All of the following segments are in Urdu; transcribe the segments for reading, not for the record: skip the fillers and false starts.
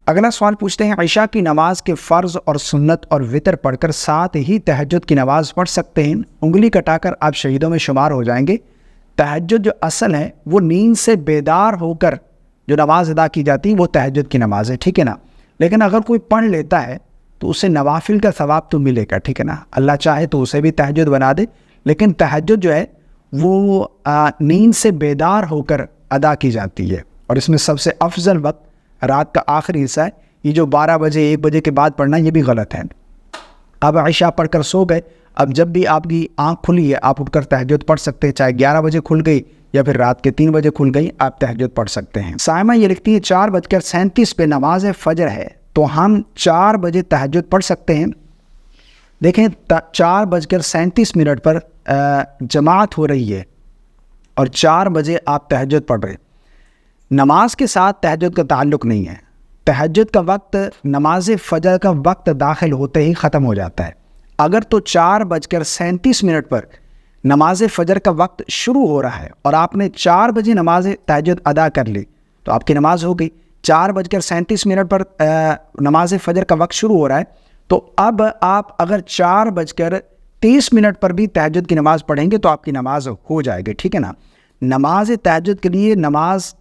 اگلا سوال پوچھتے ہیں عشاء کی نماز کے فرض اور سنت اور وتر پڑھ کر ساتھ ہی تہجد کی نماز پڑھ سکتے ہیں؟ انگلی کٹا کر آپ شہیدوں میں شمار ہو جائیں گے۔ تہجد جو اصل ہے وہ نیند سے بیدار ہو کر جو نماز ادا کی جاتی ہے وہ تہجد کی نماز ہے، ٹھیک ہے نا۔ لیکن اگر کوئی پڑھ لیتا ہے تو اسے نوافل کا ثواب تو ملے گا، ٹھیک ہے نا۔ اللہ چاہے تو اسے بھی تہجد بنا دے، لیکن تہجد جو ہے وہ نیند سے بیدار ہو کر ادا کی جاتی ہے، اور اس میں سب سے افضل وقت رات کا آخری حصہ ہے۔ یہ جو 12 بجے 1 بجے کے بعد پڑھنا یہ بھی غلط ہے۔ اب عشاء پڑھ کر سو گئے، اب جب بھی آپ کی آنکھ کھلی ہے آپ اٹھ کر تہجد پڑھ سکتے ہیں، چاہے 11 بجے کھل گئی یا پھر رات کے 3 بجے کھل گئی، آپ تہجد پڑھ سکتے ہیں۔ سائمہ یہ لکھتی ہے 4:37 پہ نماز فجر ہے تو ہم 4 بجے تہجد پڑھ سکتے ہیں؟ دیکھیں 4:37 پر جماعت ہو رہی ہے اور 4 بجے آپ تہجد پڑھ رہے ہیں۔ نماز کے ساتھ تہجد کا تعلق نہیں ہے۔ تہجد کا وقت نماز فجر کا وقت داخل ہوتے ہی ختم ہو جاتا ہے۔ اگر تو 4:37 پر نماز فجر کا وقت شروع ہو رہا ہے اور آپ نے 4 بجے نماز تہجد ادا کر لی تو آپ کی نماز ہو گئی۔ 4:37 پر نماز فجر کا وقت شروع ہو رہا ہے تو اب آپ اگر 4:30 پر بھی تہجد کی نماز پڑھیں گے تو آپ کی نماز ہو جائے گی، ٹھیک ہے نا۔ نماز تہجد کے لیے نماز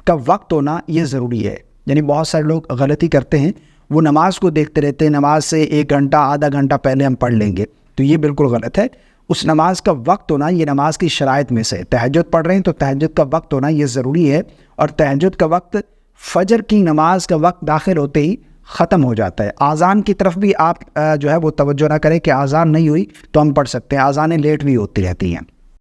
کا وقت ہونا یہ ضروری ہے، یعنی بہت سارے لوگ غلطی کرتے ہیں، وہ نماز کو دیکھتے رہتے ہیں، نماز سے 1 گھنٹہ آدھا گھنٹہ پہلے ہم پڑھ لیں گے، تو یہ بالکل غلط ہے۔ اس نماز کا وقت ہونا یہ نماز کی شرائط میں سے، تہجد پڑھ رہے ہیں تو تہجد کا وقت ہونا یہ ضروری ہے، اور تہجد کا وقت فجر کی نماز کا وقت داخل ہوتے ہی ختم ہو جاتا ہے۔ اذان کی طرف بھی آپ جو ہے وہ توجہ نہ کریں کہ اذان نہیں ہوئی تو ہم پڑھ سکتے ہیں، اذانیں لیٹ بھی ہوتی رہتی ہیں۔